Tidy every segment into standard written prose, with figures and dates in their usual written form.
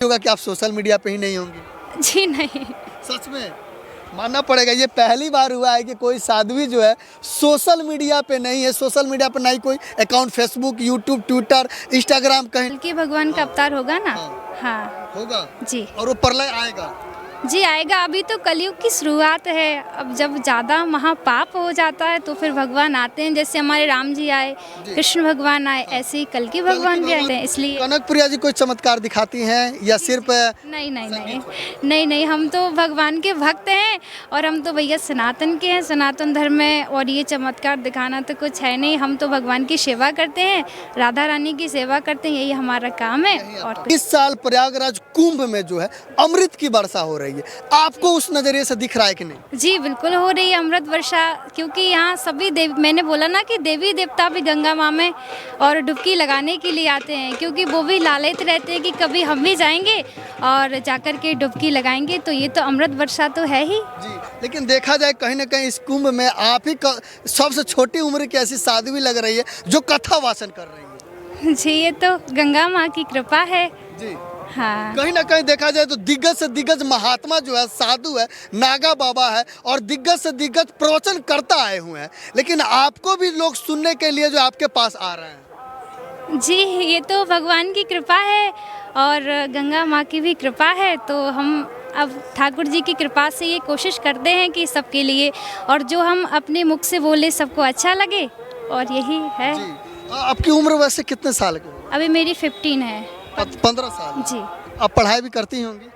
होगा कि आप सोशल मीडिया पे ही नहीं होंगी। जी नहीं। सच में मानना पड़ेगा, ये पहली बार हुआ है कि कोई साध्वी जो है सोशल मीडिया पे नहीं है। सोशल मीडिया पे नहीं कोई account, Facebook, YouTube, Twitter, Instagram कहीं बल्कि भगवान का अवतार होगा ना। हाँ होगा जी। और वो प्रलय आएगा। जी आएगा। अभी तो कलयुग की शुरुआत है। अब जब ज़्यादा महापाप हो जाता है तो फिर भगवान आते हैं। जैसे हमारे राम जी आए, कृष्ण भगवान आए, ऐसे ही कल की भगवान भी आते हैं। इसलिए कनक प्रिया जी कोई चमत्कार दिखाती हैं या सिर्फ नहीं नहीं नहीं नहीं नहीं, हम तो भगवान के भक्त हैं और हम तो भैया सनातन के हैं, सनातन धर्म में। और ये चमत्कार दिखाना तो कुछ है नहीं। हम तो भगवान की सेवा करते हैं, राधा रानी की सेवा करते हैं, यही हमारा काम है। और इस साल प्रयागराज कुंभ में जो है अमृत की वर्षा हो रही है, आपको उस नजरिए से दिख रहा है कि नहीं? जी बिल्कुल हो रही है अमृत वर्षा, क्योंकि यहाँ सभी देव, मैंने बोला ना कि देवी देवता भी गंगा माँ में और डुबकी लगाने के लिए आते हैं, क्योंकि वो भी लालच रहते हैं कि कभी हम भी जाएंगे और जाकर के डुबकी लगाएंगे। तो ये तो अमृत वर्षा तो है ही जी। लेकिन देखा जाए कहीं ना कहीं इस कुंभ में आप ही सबसे छोटी उम्र की ऐसी साध्वी लग रही है जो कथा वाचन कर रही है। जी, ये तो गंगा माँ की कृपा है। जी हाँ। कहीं ना कहीं देखा जाए तो दिग्गज से दिग्गज महात्मा जो है, साधु है, नागा बाबा है और दिग्गज से दिग्गज प्रवचन करता आए हुए हैं, लेकिन आपको भी लोग सुनने के लिए जो आपके पास आ रहे हैं। जी, ये तो भगवान की कृपा है और गंगा माँ की भी कृपा है। तो हम अब ठाकुर जी की कृपा से ये कोशिश करते हैं कि सबके लिए, और जो हम अपने मुख से बोले सबको अच्छा लगे, और यही है। जी। आपकी उम्र वैसे कितने साल की है? अभी मेरी 15 है। 15 साल। जी। आप पढ़ाई भी करती होंगी?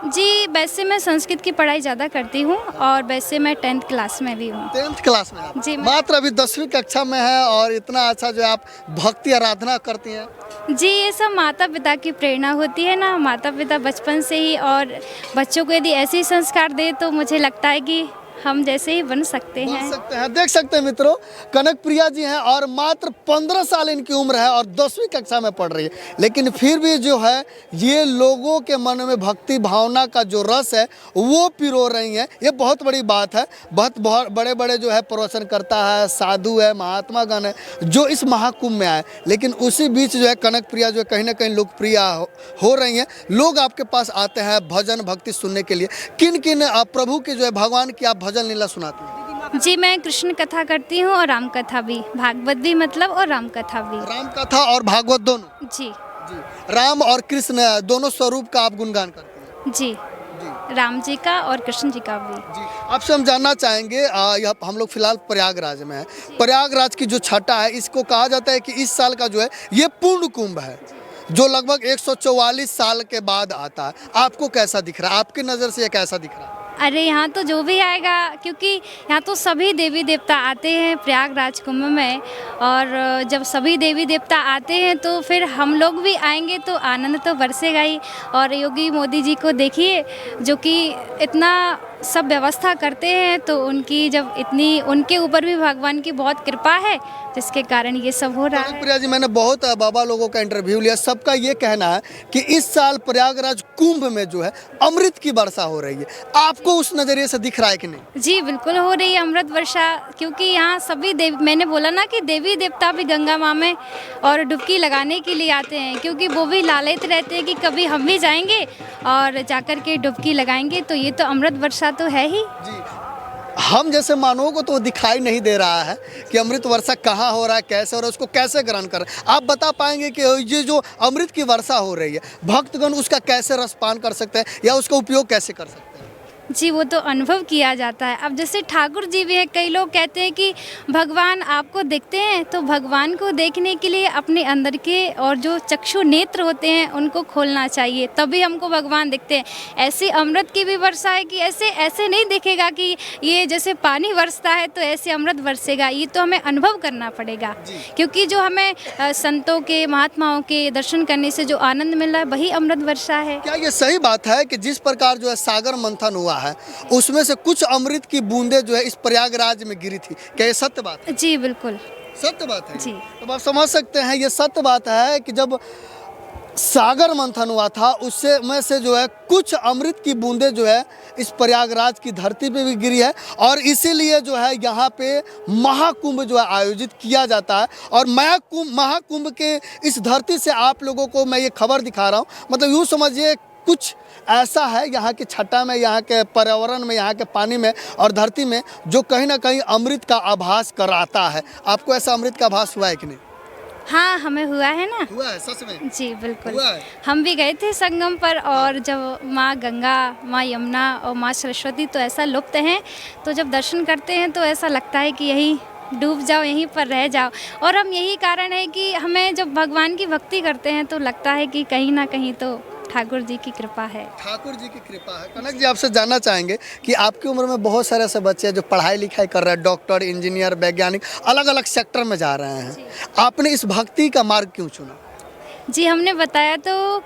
जी, वैसे मैं संस्कृत की पढ़ाई ज़्यादा करती हूँ और वैसे मैं 10th क्लास में भी हूँ। 10th क्लास में आप? जी। मात्र अभी 10वीं कक्षा में है और इतना अच्छा जो है आप भक्ति आराधना करती हैं। जी, ये सब माता पिता की प्रेरणा होती है ना। माता पिता बचपन से ही, और बच्चों को यदि ऐसे ही संस्कार दे तो मुझे लगता है कि हम जैसे ही बन सकते हैं। देख सकते हैं मित्रों, कनक प्रिया जी हैं और मात्र 15 साल इनकी उम्र है और 10वीं कक्षा में पढ़ रही है, लेकिन फिर भी जो है ये लोगों के मन में भक्ति भावना का जो रस है वो पिरो रही हैं। ये बहुत बड़ी बात है। बहुत बड़े बड़े जो है प्रवचन करता है, साधु है, महात्मा गण है जो इस महाकुंभ में आए, लेकिन उसी बीच जो है कनक प्रिया जो है कहीं ना कहीं लोकप्रिय हो रही हैं। लोग आपके पास आते हैं भजन भक्ति सुनने के लिए। किन किन प्रभु के जो है भगवान की आप भजन लीला सुनाती हैं? जी, मैं कृष्ण कथा करती हूँ और राम कथा भी, भागवत भी मतलब, और राम कथा भी। राम कथा और भागवत दोनों? जी जी। राम और कृष्ण दोनों स्वरूप का आप गुणगान करते हैं? जी, जी। राम जी का और कृष्ण जी का भी। जी। आपसे हम जानना चाहेंगे, हम लोग फिलहाल प्रयागराज में हैं। प्रयागराज की जो छठा है इसको कहा जाता है कि इस साल का जो है ये पूर्ण कुंभ है जो लगभग 144 साल के बाद आता है। आपको कैसा दिख रहा है? आपकी नज़र से ये कैसा दिख रहा है? अरे यहाँ तो जो भी आएगा, क्योंकि यहाँ तो सभी देवी देवता आते हैं प्रयागराज कुंभ में, और जब सभी देवी देवता आते हैं तो फिर हम लोग भी आएंगे तो आनंद तो बरसेगा ही। और योगी मोदी जी को देखिए जो कि इतना सब व्यवस्था करते हैं, तो उनकी जब इतनी, उनके ऊपर भी भगवान की बहुत कृपा है जिसके कारण ये सब हो रहा है। प्रिया जी, मैंने बहुत बाबा लोगों का इंटरव्यू लिया, सबका ये कहना है कि इस साल प्रयागराज कुंभ में जो है अमृत की वर्षा हो रही है। आपको उस नजरिए से दिख रहा है कि नहीं? जी बिल्कुल हो रही है अमृत वर्षा, क्योंकि यहाँ सभी देव, मैंने बोला ना कि देवी देवता भी गंगा माँ में और डुबकी लगाने के लिए आते हैं, क्योंकि वो भी लालच रहते हैं कि कभी हम भी जाएंगे और जाकर के डुबकी लगाएंगे। तो ये तो अमृत वर्षा तो है ही। जी। हम जैसे मानवों को तो दिखाई नहीं दे रहा है कि अमृत वर्षा कहाँ हो रहा है, कैसे हो रहा है, उसको कैसे ग्रहण कर रहे हैं। आप बता पाएंगे कि ये जो अमृत की वर्षा हो रही है भक्तगण उसका कैसे रसपान कर सकते हैं या उसका उपयोग कैसे कर सकते हैं? जी, वो तो अनुभव किया जाता है। अब जैसे ठाकुर जी भी है, कई लोग कहते हैं कि भगवान आपको देखते हैं, तो भगवान को देखने के लिए अपने अंदर के और जो चक्षु नेत्र होते हैं उनको खोलना चाहिए, तभी हमको भगवान दिखते हैं। ऐसे अमृत की भी वर्षा है कि ऐसे ऐसे नहीं दिखेगा कि ये जैसे पानी बरसता है तो ऐसे अमृत बरसेगा। ये तो हमें अनुभव करना पड़ेगा, क्योंकि जो हमें संतों के, महात्माओं के दर्शन करने से जो आनंद मिल रहा है वही अमृत वर्षा है। क्या ये सही बात है कि जिस प्रकार जो है सागर मंथन हुआ है उसमें से कुछ अमृत की बूंदें जो है इस प्रयागराज में गिरी थी? क्या ये सत्य बात है? जी बिल्कुल सत्य बात है जी। तो आप समझ सकते हैं ये सत्य बात है कि जब सागर मंथन हुआ था उससे में से जो है कुछ अमृत की बूंदें जो है इस प्रयागराज की धरती पे भी गिरी है, और इसीलिए जो है यहाँ पे महाकुंभ जो है आयोजित किया जाता है। और महाकुंभ के इस धरती से आप लोगों को मैं ये खबर दिखा रहा हूँ, मतलब यूँ समझिए कुछ ऐसा है यहाँ की छटा में, यहाँ के पर्यावरण में, यहाँ के पानी में और धरती में जो कहीं ना कहीं अमृत का आभास कराता है। आपको ऐसा अमृत का आभास हुआ है कि नहीं? हाँ, हमें हुआ है ना। हुआ है सच में? जी बिल्कुल। हुआ है? हम भी गए थे संगम पर, और जब माँ गंगा, माँ यमुना और माँ सरस्वती तो ऐसा लुप्त हैं, तो जब दर्शन करते हैं तो ऐसा लगता है कि यहीं डूब जाओ, यहीं पर रह जाओ। और हम यही कारण है कि हमें जब भगवान की भक्ति करते हैं तो लगता है कि कहीं ना कहीं तो ठाकुर जी की कृपा है। ठाकुर जी की कृपा है। कनक जी, आपसे जानना चाहेंगे कि आपकी उम्र में बहुत सारे ऐसे बच्चे हैं जो पढ़ाई लिखाई कर रहे हैं, डॉक्टर, इंजीनियर, वैज्ञानिक, अलग अलग सेक्टर में जा रहे हैं। आपने इस भक्ति का मार्ग क्यों चुना? जी, हमने बताया तो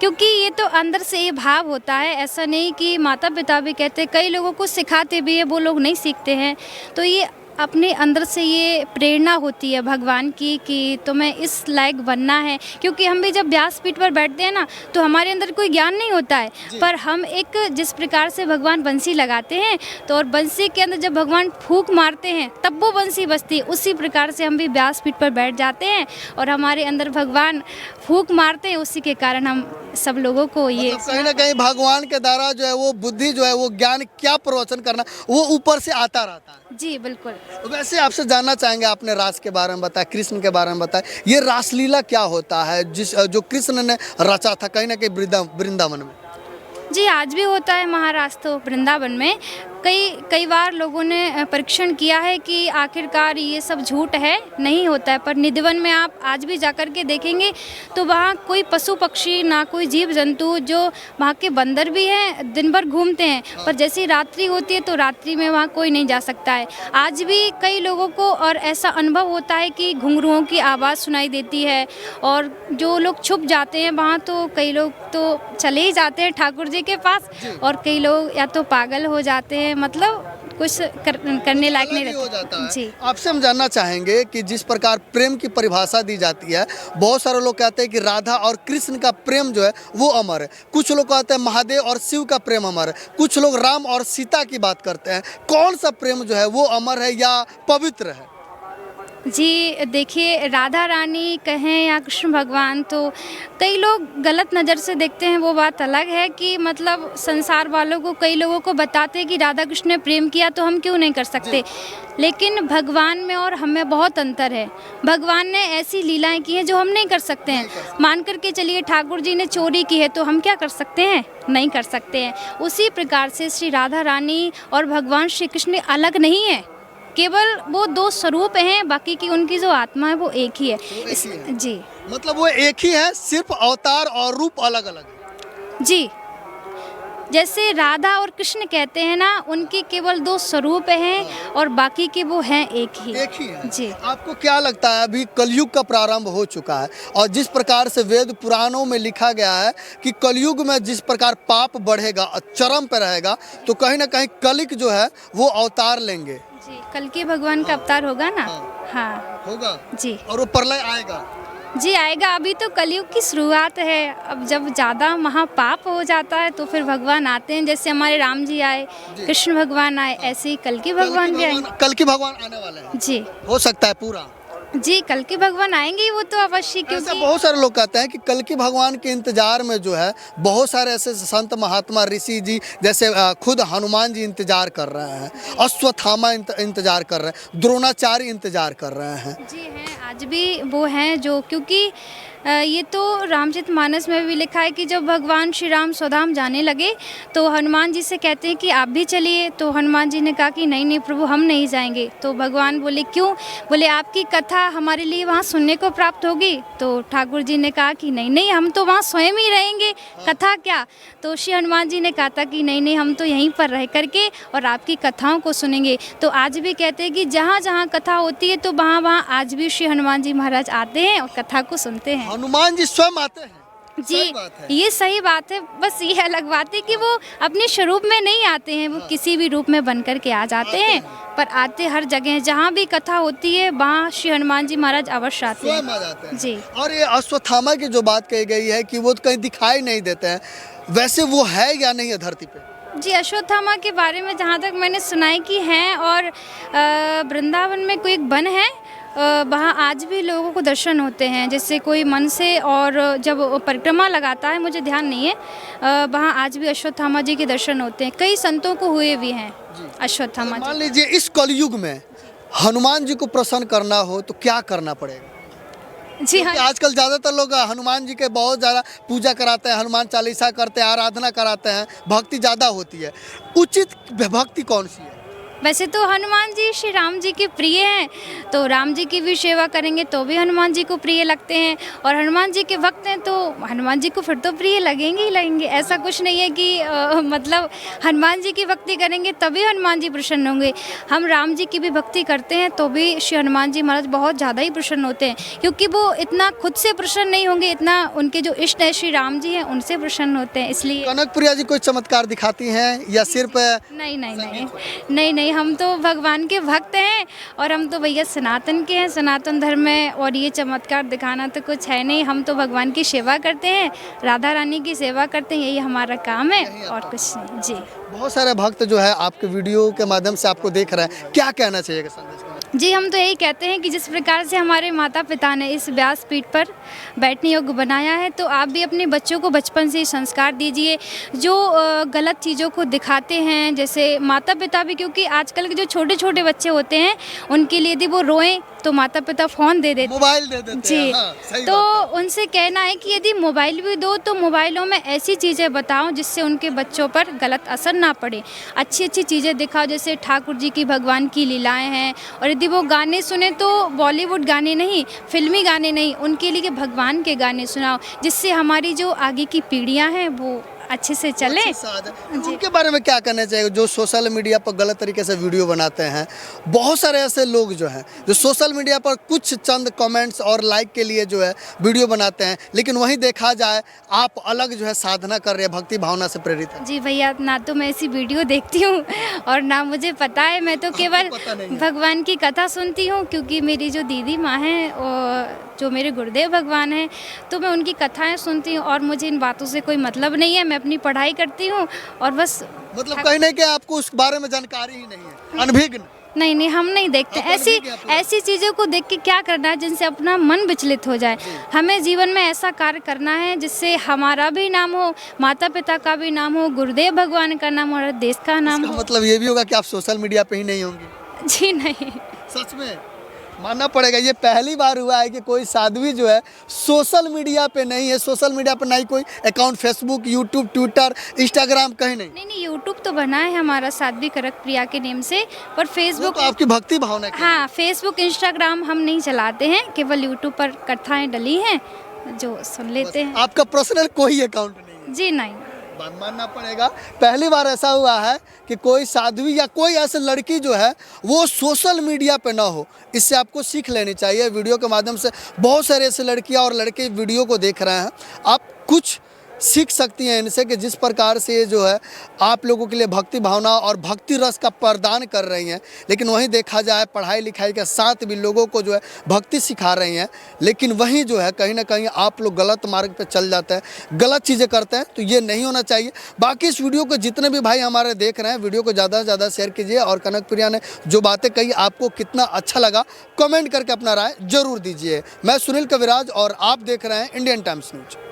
क्योंकि ये तो अंदर से ये भाव होता है, ऐसा नहीं कि माता पिता भी कहते, कई लोगों को सिखाते भी है, वो लोग नहीं सीखते हैं। तो ये अपने अंदर से ये प्रेरणा होती है भगवान की कि तुम्हें इस लायक बनना है। क्योंकि हम भी जब व्यासपीठ पर बैठते हैं ना, तो हमारे अंदर कोई ज्ञान नहीं होता है, पर हम एक जिस प्रकार से भगवान बंसी लगाते हैं, तो और बंसी के अंदर जब भगवान फूंक मारते हैं तब वो बंसी बजती है, उसी प्रकार से हम भी व्यासपीठ पर बैठ जाते हैं और हमारे अंदर भगवान फूंक मारते हैं। उसी के कारण हम सब लोगों को ये मतलब कहीं ना कहीं भगवान के द्वारा जो है वो बुद्धि जो है वो ज्ञान क्या प्रवचन करना वो ऊपर से आता रहता है। जी बिल्कुल। वैसे आपसे जानना चाहेंगे, आपने रास के बारे में बताया, कृष्ण के बारे में बताया, ये रासलीला क्या होता है जो कृष्ण ने रचा था कहीं ना कहीं वृंदावन में? जी, आज भी होता है महाराष्ट्र वृंदावन में। कई बार लोगों ने परीक्षण किया है कि आखिरकार ये सब झूठ है, नहीं होता है। पर निधिवन में आप आज भी जाकर के देखेंगे तो वहाँ कोई पशु पक्षी ना, कोई जीव जंतु, जो वहाँ के बंदर भी हैं दिन भर घूमते हैं, पर जैसी रात्रि होती है तो रात्रि में वहाँ कोई नहीं जा सकता है। आज भी कई लोगों को और ऐसा अनुभव होता है कि घुंघरुओं की आवाज़ सुनाई देती है, और जो लोग छुप जाते हैं वहाँ, तो कई लोग तो चले ही जाते हैं ठाकुर जी के पास, और कई लोग या तो पागल हो जाते हैं, मतलब कुछ करने लायक नहीं हो जाता है। जी। आपसे हम जानना चाहेंगे कि जिस प्रकार प्रेम की परिभाषा दी जाती है, बहुत सारे लोग कहते हैं कि राधा और कृष्ण का प्रेम जो है वो अमर है, कुछ लोग कहते हैं महादेव और शिव का प्रेम अमर है, कुछ लोग राम और सीता की बात करते हैं। कौन सा प्रेम जो है वो अमर है या पवित्र है? जी देखिए, राधा रानी कहें या कृष्ण भगवान, तो कई लोग गलत नज़र से देखते हैं, वो बात अलग है कि मतलब संसार वालों को, कई लोगों को बताते हैं कि राधा कृष्ण ने प्रेम किया तो हम क्यों नहीं कर सकते। लेकिन भगवान में और हमें बहुत अंतर है। भगवान ने ऐसी लीलाएं की हैं जो हम नहीं कर सकते हैं। मान करके चलिए ठाकुर जी ने चोरी की है तो हम क्या कर सकते हैं? नहीं कर सकते हैं। उसी प्रकार से श्री राधा रानी और भगवान श्री कृष्ण अलग नहीं है, केवल वो दो स्वरूप हैं, बाकी की उनकी जो आत्मा है वो एक ही है। जी, मतलब वो एक ही है, सिर्फ अवतार और रूप अलग अलग है। जी, जैसे राधा और कृष्ण कहते हैं ना, उनके केवल दो स्वरूप हैं और बाकी के वो हैं एक ही है। जी। आपको क्या लगता है, अभी कलयुग का प्रारंभ हो चुका है और जिस प्रकार से वेद पुराणों में लिखा गया है कि कलयुग में जिस प्रकार पाप बढ़ेगा, चरम पे रहेगा, तो कहीं ना कहीं कलिक जो है वो अवतार लेंगे। जी, कल के भगवान का अवतार होगा ना। हाँ होगा जी, और वो प्रलय आएगा। जी आएगा। अभी तो कलयुग की शुरुआत है, अब जब ज़्यादा महापाप हो जाता है तो फिर भगवान आते हैं। जैसे हमारे राम जी आए, कृष्ण भगवान आए, ऐसे ही कल के भगवान भी आएंगे। कल की भगवान आने वाले हैं जी, हो सकता है पूरा। जी, कल के भगवान आएंगे, वो तो अवश्य, क्योंकि बहुत सारे लोग कहते हैं कि कल की भगवान के इंतजार में जो है बहुत सारे ऐसे संत महात्मा ऋषि जी, जैसे खुद हनुमान जी इंतजार कर रहे हैं, अश्वत्थामा इंतजार कर रहे हैं, द्रोणाचार्य इंतजार कर रहे हैं। जी हैं, आज भी वो हैं जो, क्योंकि ये तो रामचरितमानस में भी लिखा है कि जब भगवान श्री राम स्वधाम जाने लगे तो हनुमान जी से कहते हैं कि आप भी चलिए। तो हनुमान जी ने कहा कि नहीं नहीं प्रभु, हम नहीं जाएंगे। तो भगवान बोले क्यों? बोले आपकी कथा हमारे लिए वहाँ सुनने को प्राप्त होगी। तो ठाकुर जी ने कहा कि नहीं नहीं, हम तो वहाँ स्वयं ही रहेंगे, कथा क्या। तो श्री हनुमान जी ने कहा था कि नहीं नहीं, हम तो यहीं पर रह करके और आपकी कथाओं को सुनेंगे। तो आज भी कहते हैं कि जहाँ जहाँ कथा होती है तो वहाँ वहाँ आज भी श्री हनुमान जी महाराज आते हैं और कथा को सुनते हैं। हनुमान जी स्वयं आते हैं। जी, ये सही बात है। बस ये अलग बात है कि वो अपने स्वरूप में नहीं आते हैं, वो किसी भी रूप में बन करके आ जाते हैं, पर आते हर जगह जहाँ भी कथा होती है वहाँ श्री हनुमान जी महाराज अवश्य आते हैं। जी, और ये अश्वत्थामा की जो बात कही गई है कि वो कहीं दिखाई नहीं देते हैं, वैसे वो है या नहीं है धरती पे? जी, अश्वत्थामा के बारे में जहाँ तक मैंने सुनाई की हैं, और वृंदावन में कोई एक वन है, वहाँ आज भी लोगों को दर्शन होते हैं, जैसे कोई मन से, और जब वो परिक्रमा लगाता है, मुझे ध्यान नहीं है, वहाँ आज भी अश्वत्थामा जी के दर्शन होते हैं। कई संतों को हुए भी हैं अश्वत्थामा मान जी। लीजिए इस कलयुग में हनुमान जी को प्रसन्न करना हो तो क्या करना पड़ेगा? जी हाँ, कि आजकल ज़्यादातर लोग हनुमान जी के बहुत ज़्यादा पूजा कराते हैं, हनुमान चालीसा करते हैं, आराधना कराते हैं, भक्ति ज़्यादा होती है। उचित भक्ति कौन सी है? वैसे तो हनुमान जी श्री राम जी के प्रिय हैं, तो राम जी की भी सेवा करेंगे तो भी हनुमान जी को प्रिय लगते हैं, और हनुमान जी के भक्त हैं तो हनुमान जी को फिर तो प्रिय लगेंगे ही लगेंगे। ऐसा कुछ नहीं है कि मतलब हनुमान जी की भक्ति करेंगे तभी हनुमान जी प्रसन्न होंगे। हम राम जी की भी भक्ति करते हैं तो भी श्री हनुमान जी महाराज बहुत ज़्यादा ही प्रसन्न होते हैं, क्योंकि वो इतना खुद से प्रसन्न नहीं होंगे, इतना उनके जो इष्ट है श्री राम जी हैं उनसे प्रसन्न होते हैं, इसलिए। कनक प्रिया जी कोई चमत्कार दिखाती हैं या सिर्फ नहीं नहीं नहीं नहीं नहीं, हम तो भगवान के भक्त हैं, और हम तो भैया सनातन के हैं, सनातन धर्म में, और ये चमत्कार दिखाना तो कुछ है नहीं। हम तो भगवान की सेवा करते हैं, राधा रानी की सेवा करते हैं, यही हमारा काम है और कुछ नहीं। जी, बहुत सारे भक्त जो है आपके वीडियो के माध्यम से आपको देख रहे हैं, क्या कहना चाहिए संदेश में? जी, हम तो यही कहते हैं कि जिस प्रकार से हमारे माता पिता ने इस व्यासपीठ पर बैठने योग्य बनाया है, तो आप भी अपने बच्चों को बचपन से ही संस्कार दीजिए। जो गलत चीज़ों को दिखाते हैं, जैसे माता पिता भी, क्योंकि आजकल के जो छोटे छोटे बच्चे होते हैं उनके लिए यदि वो रोएं तो माता पिता फ़ोन दे देते, मोबाइल दे देते जी। हैं। हाँ, सही तो बात है। उनसे कहना है कि यदि मोबाइल भी दो तो मोबाइलों में ऐसी चीज़ें बताओ जिससे उनके बच्चों पर गलत असर ना पड़े। अच्छी अच्छी चीज़ें दिखाओ, जैसे ठाकुर जी की भगवान की लीलाएं हैं, और यदि वो गाने सुने तो बॉलीवुड गाने नहीं, फिल्मी गाने नहीं, उनके लिए भगवान के गाने सुनाओ, जिससे हमारी जो आगे की पीढ़ियाँ हैं वो अच्छे से चले। उनके बारे में क्या कहना चाहिए जो सोशल मीडिया पर गलत तरीके से वीडियो बनाते हैं? बहुत सारे ऐसे लोग जो हैं जो सोशल मीडिया पर कुछ चंद कमेंट्स और लाइक के लिए जो है वीडियो बनाते हैं, लेकिन वहीं देखा जाए आप अलग जो है साधना कर रहे हैं, भक्ति भावना से प्रेरित है। जी भैया, ना तो मैं ऐसी वीडियो देखती हूँ और ना मुझे पता है, मैं तो केवल पता नहीं है। भगवान की कथा सुनती हूँ, क्योंकि मेरी जो दीदी माँ हैं और जो मेरे गुरुदेव भगवान हैं, तो मैं उनकी कथाएं सुनती हूँ, और मुझे इन बातों से कोई मतलब नहीं है। मैं अपनी पढ़ाई करती हूँ और बस। मतलब कहीं नहीं कि आपको उस बारे में जानकारी ही नहीं है, अनभिज्ञ। नहीं नहीं, हम नहीं देखते अपन ऐसी नहीं गए आप लोग? ऐसी चीज़ों को देख के क्या करना है जिनसे अपना मन विचलित हो जाए। हमें जीवन में ऐसा कार्य करना है जिससे हमारा भी नाम हो, माता पिता का भी नाम हो, गुरुदेव भगवान का नाम हो, और देश का नाम इसका हो। मतलब ये भी होगा कि आप सोशल मीडिया पे ही नहीं होंगे? जी नहीं। सच में मानना पड़ेगा, ये पहली बार हुआ है कि कोई साध्वी जो है सोशल मीडिया पे नहीं है। सोशल मीडिया पे नहीं कोई account, Facebook, YouTube, Twitter, Instagram कहीं नहीं। नहीं नहीं, यूट्यूब तो बना है हमारा साध्वी कनक प्रिया के नेम से, पर वो फेसबुक, तो आपकी भक्ति भावना की। हाँ, फेसबुक इंस्टाग्राम हम नहीं चलाते हैं, केवल यूट्यूब पर कथाएं डली हैं जो सुन लेते हैं। आपका पर्सनल कोई अकाउंट नहीं है? जी नहीं। बात मानना पड़ेगा, पहली बार ऐसा हुआ है कि कोई साध्वी या कोई ऐसी लड़की जो है वो सोशल मीडिया पे ना हो। इससे आपको सीख लेनी चाहिए। वीडियो के माध्यम से बहुत सारे ऐसे लड़कियां और लड़के वीडियो को देख रहे हैं, आप कुछ सीख सकती हैं इनसे कि जिस प्रकार से ये जो है आप लोगों के लिए भक्ति भावना और भक्ति रस का प्रदान कर रही हैं, लेकिन वहीं देखा जाए पढ़ाई लिखाई के साथ भी लोगों को जो है भक्ति सिखा रही हैं, लेकिन वहीं जो है कहीं ना कहीं आप लोग गलत मार्ग पे चल जाते हैं, गलत चीज़ें करते हैं, तो ये नहीं होना चाहिए। बाकी इस वीडियो को जितने भी भाई हमारे देख रहे हैं, वीडियो को ज़्यादा से ज़्यादा शेयर कीजिए, और कनक प्रिया ने जो बातें कही आपको कितना अच्छा लगा कमेंट करके अपना राय जरूर दीजिए। मैं सुनील कविराज और आप देख रहे हैं इंडियन टाइम्स न्यूज।